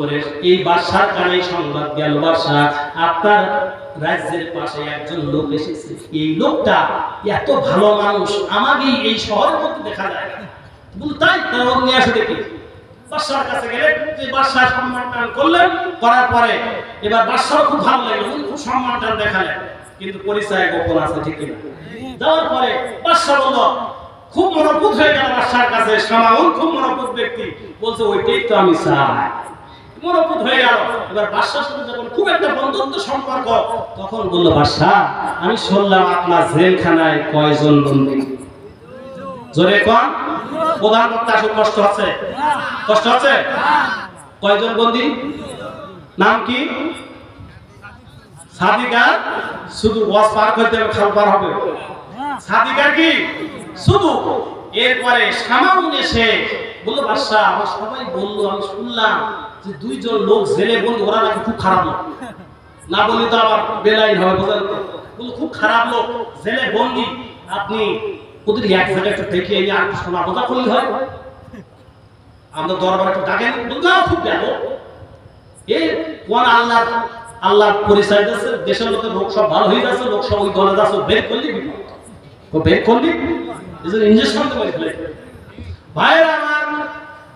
করে এই বাদশার কানে সংবাদ গেল, বাদশা আপনার রাজ্যের পাশে একজন লোক এসেছে, এই লোকটা এত ভালো মানুষ আমাকে এই শহরের মধ্যে দেখা যায় না। বল তাই, তাও নিয়ে আসে দেখি। বাদশার কাছে গেলে যে বাদশা সম্মান টান করলেন, করার পরে এবার বাদশার খুব ভালো লাগলো, খুব সম্মান টান দেখালেন, কিন্তু পরিচয় গোপন আছে, ঠিক না? যাওয়ার পরে বাদশা বলল, খুব মনোপুত হয়ে গেল বাদশার কাছে, সামাউন খুব মনোপুত ব্যক্তি, বলছে ওইটাই তো আমি চাই, মনোপুত হয়ে গেল। এবার বাদশার সাথে যখন খুব একটা বন্ধুত্ব সম্পর্ক, তখন বলল, বাদশা আমি শুনলাম আপনার জেলখানায় কয়জন বন্দী? জোরে কোন? প্রধান বক্তা আসলে কষ্ট হচ্ছে, কষ্ট হচ্ছে? কয়জন বন্দী? নাম কি? সাদিকার শুধু ওয়াজ পার করতে হবে, খাল পার হবে। সাদিকার কি শুধু? এরপরে সামাউন এসে বলল, বাদশা আমার সবাই বললো, আমি শুনলাম যে দুইজন লোক জেলে বন্দী, ওরা নাকি খুব খারাপ লোক, না বলি তো আবার বেলাইন হবে, বুঝলেন? বললো খুব খারাপ লোক, জেলে বন্দী, আপনি ওদের এক জায়গায় একটু দেখে এই আর শোনা বোঝা করলে হয়, আমরা দরবারে একটু ডাকেন। বললো খুব গেল এই কোন আল্লাহ আল্লাহ পরিচয় দিচ্ছে, দেশের লোকের লোক সব ভালো হয়ে যাচ্ছে, লোক সব ওই দলে যাচ্ছে, বের করলি ও বের করলি ইঞ্জেকশন তো করে ফেলে। ভাইরা আমার,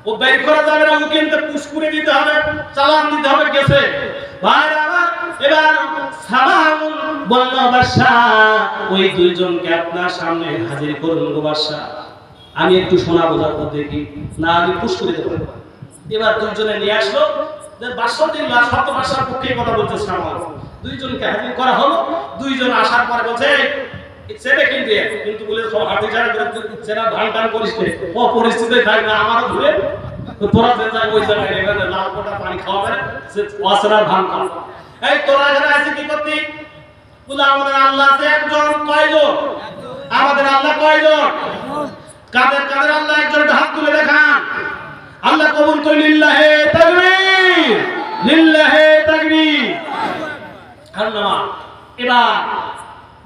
ও বের করা যাবে না, ওকে পুশ করে দিতে হবে, চালান দিতে হবে, গেছে। ভাইরা আমার, এবার সামাউন বলল, বাদশা ওই দুইজনকে আপনার সামনে হাজির করুন গো বাদশা, আমি একটু শোনা বোঝার পর দেখি, না আমি পুশ করে দেবো। এবার দুইজনে নিয়ে আসলো, বাদশা দিন শত বাদশার পক্ষে কথা বলছে সামাউন। দুইজনকে হাজির করা হলো, দুইজন আসার পরে বলছে ছেড়ে কিন্তু বলে সব হাতে ছাড়া করে ছেড়া ধান টান করিস ও পরিস্থিতি থাক না, আমারও ধরে তোরা যে যায় ওই জায়গায় এখানে লাল কোটা পানি খাওয়াবে, সে ওয়াসরা ধান খাওয়া। এই তোরা এখানে আছে কি করতি? বলে আমাদের আল্লাহ আছে একজন। কয়জন? আমাদের আল্লাহ কয়জন? কাদের কাদের আল্লাহ? একজন হাত তুলে দেখান। আল্লাহ কবুল করি, লিল্লাহে তাকবীর, লিল্লাহে তাকবীর। আল্লাহ এবার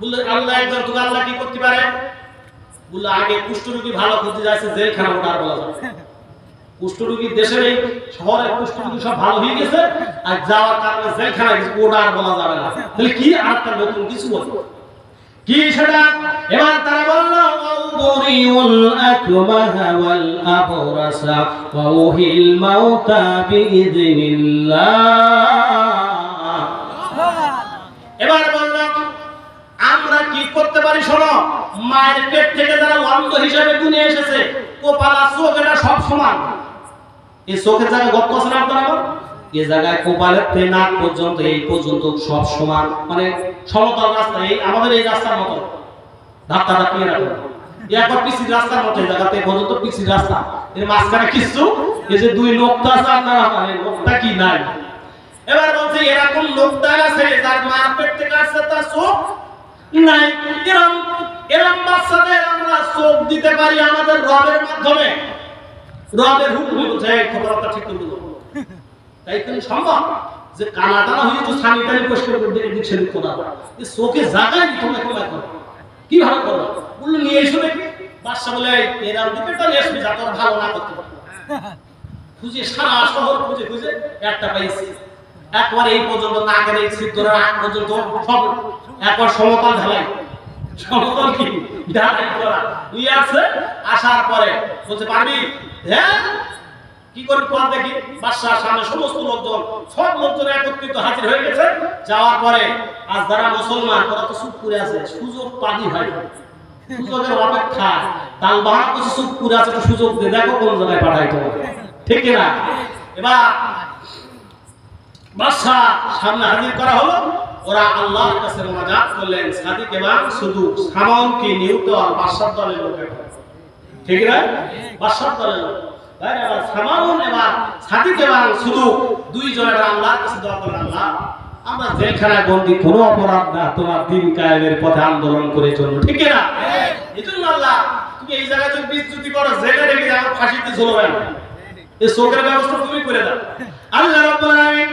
বললে আল্লাহ একজন, তো আল্লাহ কি করতে পারে? বললে আগে কুষ্ঠরোগী ভালো করতে যাচ্ছে জেলখানা, ওটা আর বলা যাবে। কুষ্ঠরোগী দেশের এই শহরে কুষ্ঠরোগী সব ভালো হয়ে গেছে, আর যাওয়ার কারণে জেলখানা ওটা আর বলা যাবে না। তাহলে কি আর একটা নতুন কিছু বলবো কি সেটা? এবার তারা বলল, ওয়াউরিউল আকমাহা ওয়াল আবরাসা ওয়া উহিল মাউতা বিইذনিল্লাহ। এবার বললাম আমরা কি করতে পারি? শোনো, মায়ের পেট থেকে যারা অন্ধ হিসাবে দুনিয়া এসেছে, কপাল আর চোখ এটা সব সমান। এই চোখের জায়গায় গপ্প আছে না আপনারা? এই জায়গায় কপালের থেকে নাক পর্যন্ত, এই পর্যন্ত সব সমান, মানে সমতল রাস্তা, এই আমাদের এই রাস্তার মতো ধাক্কা ধাক্কি রাখো, একবার পিছির রাস্তার মতো, এই জায়গাতে পর্যন্ত পিছির রাস্তা, এর মাঝখানে কিছু এই যে দুই লোকটা আছে আপনারা, মানে লোকটা কি নাই। এবার বলছে এরকম লোকটা আছে যার মায়ের পেট থেকে আসছে, তার চোখ নাই। এরকম বাচ্চাদের আমরা চোখ দিতে পারি আমাদের রবের মাধ্যমে, রবের হুকুমে। বলছে খবরটা ঠিক করে দেবো, তাই কি সম্ভব যে কানাটানা হয়ে তো সানিটারি পরিষ্কার করে দিকে ছেলে কোনা এই চোখে জায়গায় তোমরা কোনা করো, কিভাবে করো? বললো নিয়ে এসো দেখি। বাদশা বলে এরকম দুটোটা নিয়ে আসবি যা তোর ভালো না করতে পারবো। খুঁজে সারা শহর খুঁজে খুঁজে একটা পাইছি, একবার এই পর্যন্ত নাকের এই ছিদ্রের আগ পর্যন্ত সব একবার সমতল ঢালাই, সমতল কি ঢালাই করা নিয়ে আসছে। আসার পরে বলতে পারবি? হ্যাঁ কি করে পর দেখি। বাদশার সামনে সমস্ত লোকজন, সব লোকজন একত্রিত হাজির হয়ে গেছে। যাওয়ার পরে আজ যারা মুসলমান তারা তো চুপ করে আছে, সুযোগ পানি হয়, সুযোগের অপেক্ষা, তাল বাহার কিছু চুপ করে আছে, তো সুযোগ দিয়ে দেখো কোন জায়গায় পাঠাই তোমার, ঠিক না? এবার বাদশা সামনে হাজির করা হলো, ওরা আল্লাহর কাছে মোনাজাত করলেন। সাদিক এবং শুধু সামাউনকে নিয়ত আর বাদশার দলের লোক, ঠিক না? বাদশার দলের লোক সামাউন এবার সাদিক এবং শুধু দুইজনের আল্লাহর কাছে দোয়া করলেন, আল্লাহ আমরা জেলখানায় বন্দী, কোনো অপরাধ না, তোমার দিন কায়েমের পথে আন্দোলন করে চলবো, ঠিক না? এজন্য আল্লাহ তুমি এই জায়গায় যদি বিচ্যুতি করো, জেলে রেখে যাও, ফাঁসিতে ঝুলবে না, এই চোখের ব্যবস্থা তুমি করে দাও। আল্লাহ রাব্বুল আলামিন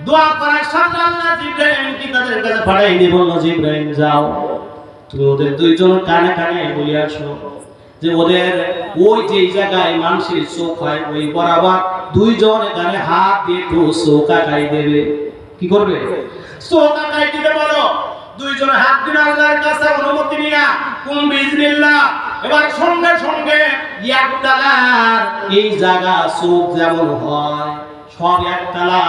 দোয়া করার সাথে আল্লাহ জিবরাইল কি তাদের কাছে পাঠাই দিয়ে বলল, জিবরাইল যাও তুমি ওদের দুইজন কানে কানে বলে আসো যে ওদের ওই যে জায়গায় মানুষের চোখ হয় ওই বরাবর দুইজন এখানে হাত দিয়ে একটু চোখা খাই দেবে। কি করবে? চোখা খাই দিতে বলো। দুইজন হাত দিন আল্লাহর কাছে অনুমতি নিয়া কুম বিজনিল্লাহ। এবার সঙ্গে সঙ্গে একতলার এই জায়গা চোখ যেমন হয় সব একতলা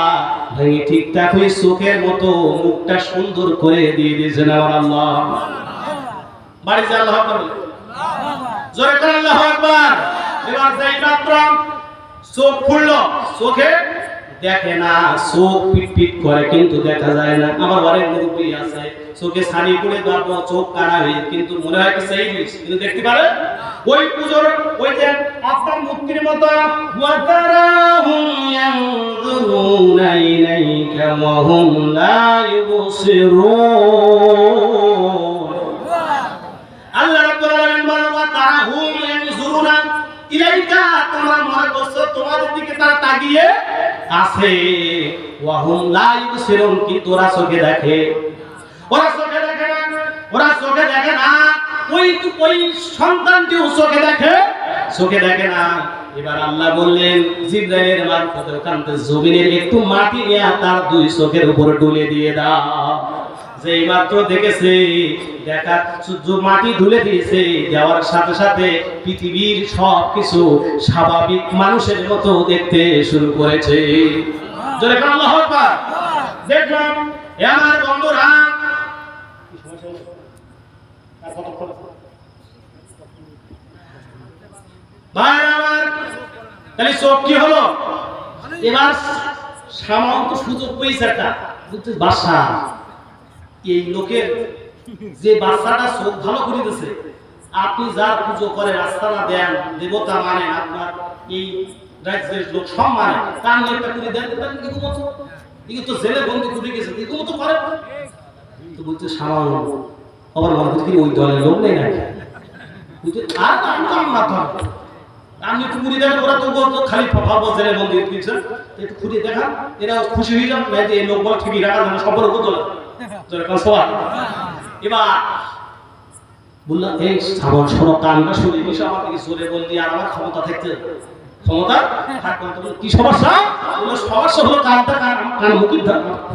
ভেঙে ঠিকঠাক হয়ে চোখের মতো মুখটা সুন্দর করে দিয়ে দিয়েছেন আমার আল্লাহ। বাড়ি যে আল্লাহ আকবার, জোরে করে আল্লাহু আকবার। এবার যেই মাত্র চোখ খুললো, চোখে দেখে না, চোখ পিট পিট করে কিন্তু দেখা যায় না। আমার ঘরের মুরব্বী আছে, চোখে ছানি পড়ে তারপর চোখ কানা হয়ে কিন্তু মনে হয় কি সেই কিন্তু দেখতে পারে। ওই পূজোর ওই যে আপনার মূর্তির মতো ওয়াতারাহুম ইয়ানজুরুনা ইলাইকা ওয়া হুম লা ইউবসিরুন। আল্লাহ রাব্বুল আলামিন বলেন ওয়াতারাহুম ইয়ানজুরুনা ইলাইকা, তোমরা মনে করছো তোমাদের দিকে তারা তাকিয়ে আছে। ওয়া হুম লা ইউবসিরুন, কি তোরা চোখে দেখে? ওরা চোখে দেখে না, ওরা চোখে দেখে না। ওই সন্তানটিও চোখে দেখে, চোখে দেখে না। এবার আল্লাহ বললেন জিবরাইলের মারফতে ওখান থেকে জমিনের একটু মাটি নিয়ে তার দুই চোখের উপর ঢুলে দিয়ে দাও। যেই মাত্র দেখেছে, দেখা মাটি ঢুলে দিয়েছে, দেওয়ার সাথে সাথে পৃথিবীর সবকিছু স্বাভাবিক মানুষের মতো দেখতে শুরু করেছে। জোরে করে আল্লাহু আকবার। দেখলাম আমার বন্ধুরা তাহলে চোখ কি হলো? এবার সামান্য সুযোগ পেয়েছে একটা বাসা। এই লোকের যে বাচ্চাটা চোখ ভালো করে দিয়েছে, আপনি যার পুজো করে রাস্তাটা দেন, দেবতা মানে আপনার এই রাজ্যের লোক সব মানে, তার নিয়ে একটা করে দেন, এগুলো তো জেলে বন্দি করে গেছে, এগুলো তো করে তো বলছে সামান্য। আবার মনে করছি ওই দলের লোক নেই নাকি, আর আপনি একটু মুড়ি দেখেন, ওরা তো খালি ভাবো জেলে বন্দি দিচ্ছে, একটু খুঁড়ে দেখান, এরা খুশি হয়ে যান। এই লোক বল ঠিকই রাখা যাবে, সবার উপর তোলা। এবার বললাম এই সাবন শোনো, কানটা শুনে বসে আমাকে জোরে বললি, আর আমার ক্ষমতা থাকতে ক্ষমতা কি সমস্যা? সমস্যা হলো কানটা, কান মুখে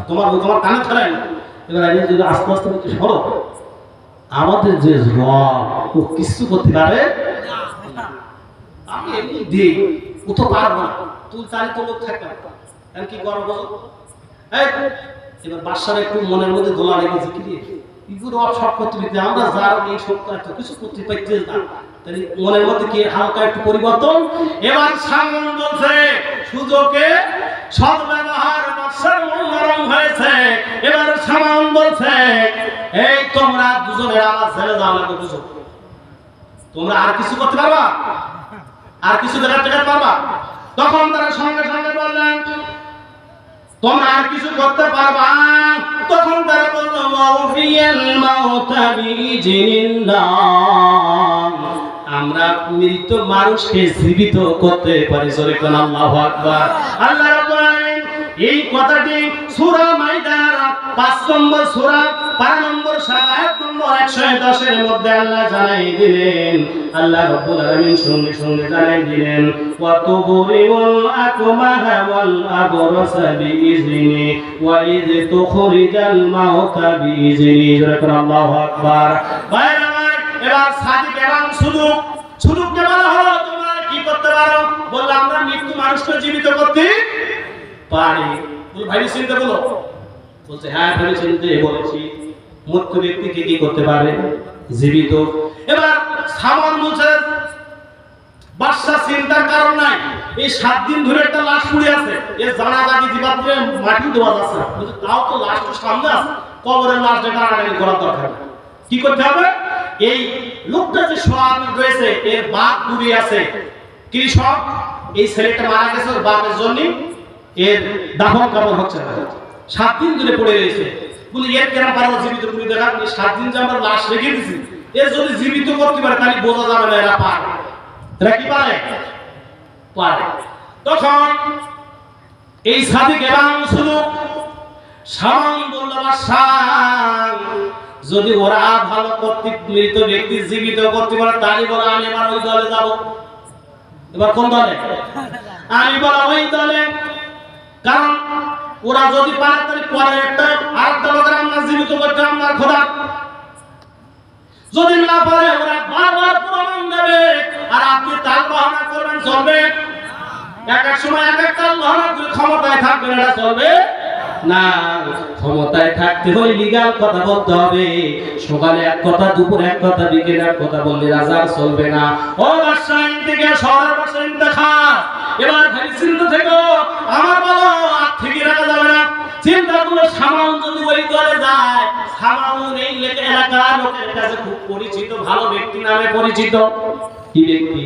তোমার তোমার কানে ফেলায় না। এবার যদি আস্তে আস্তে বলতে সরো, আমাদের যে ও কিছু করতে পারে, আমি এমনি দিই, ও তো পারবো না, তুই তাহলে তো লোক থাকবে না, কি করবো? এবার বাদশার একটু মনের মধ্যে দোলা লেগেছে, কি এগুলো সব করতে পারতে, আমরা যার এই সত্য এত কিছু করতে পারতে না, তাহলে মনের মধ্যে কি হালকা একটু পরিবর্তন। এবার সামন বলছে সুযোগে সদ্ব্যবহার, বাদশার মন নরম হয়েছে। এবার সামন বলছে এই তোমরা দুজনের আমার ছেলে যাও না, বুঝো তোমরা আর কিছু করতে পারবা, আর কিছু দেখাতে পারবা? তখন তারা সঙ্গে সঙ্গে বললেন তোমরা আর কিছু করতে পারবা? তখন তারা বলল ওয়াফিয়াল মাউতা বিইজনিল্লাহ, আমরা মৃত মানুষকে জীবিত করতে পারি। জোরে কোন আল্লাহু আকবার। আল্লাহ রাব্বুল আলামিন এই কথাটি সূরা মাইদার 5 নম্বর সূরা 12 নম্বর আয়াত নম্বর 110 এর মধ্যে আল্লাহ জানাই দিলেন। আল্লাহ রাব্বুল আলামিন সঙ্গে সঙ্গে জানাই দিলেন ওয়া তুবরিউল আকমাহা ওয়াল আবরাসা বিইজনি ওয়া ইয তুখরিজাল মাউতা বিইজনি। জোরে কোন আল্লাহু আকবার। ভাইরা আমার, এবার সাদিক এবং সুলুককে বলা হলো তোমরা কি করতে পারো? বললাম আমরা মৃত্যু মানুষকে জীবিত করতে পারি। বল ভাই চিন্তা বলো, বলছে হ্যাঁ ভাই চিন্তা বলেছি। মৃত্যু ব্যক্তিকে কি করতে পারে? জীবিত। এবার সামান বলছে বাদশা চিন্তার কারণ নাই, এই 7 দিন ধরে একটা লাশ পড়ে আছে, এর জানাজা দিবার পরে মাটি দেওয়া যাচ্ছে না, তাও তো লাশ তো সামনে আছে, কবরের লাশ টানাটানি করার দরকার। কি করতে হবে? এই লোকটা যে সওয়াল রয়েছে, এর বাপ দূরে আছে, কৃষক, এই ছেলেটা মারা গেছে, ওর বাপের জন্য এর দাফন কাফন হচ্ছে না, 7 দিন ধরে পড়ে রয়েছে। বলি এর কেন পারবো জীবিত করে দেখা? 7 দিন যে আমরা লাশ রেখে দিছি, এর যদি জীবিত করতে পারে তাহলে বোঝা যাবে না এরা পারে। এরা কি পারে? পারে। তখন এই সাদিক এবং সুলুক সামান বলল যদি ওরা ভালো কর্তৃক মৃত ব্যক্তি জীবিত করতে পারে তাহলে বলে আমি আমার ওই দলে যাব। এবার কোন দলে? আমি বলা ওই দলে, কারণ ওরা যদি পারে তাহলে পরে একটা আরেকটা লোকের আমরা জীবিত করতে আমরা খোদা, যদি না পারে ওরা বারবার প্রমাণ দেবে আর আপনি তার বাহানা করবেন, চলবে? এক এক সময় এক একটা বাহানা করে ক্ষমতায় থাকবেন, এটা চলবে না। ক্ষমতায় থাকতে হলে লিগ্যাল কথা বলতে হবে। সকালে এক কথা, দুপুরে এক কথা, বিকেলে এক কথা বললে রাজার চলবে না। ও বাদশাহ থেকে শহরের বাদশাহ দেখা, এবার খালি চিন্তা থেকো, আমার বলো আর থেকে রাখা যাবে না। চিন্তা করলে সামাউন যদি ওই দলে যায়, সামাউন এই এলাকার লোকের কাছে খুব পরিচিত, ভালো ব্যক্তি নামে পরিচিত। কি ব্যক্তি?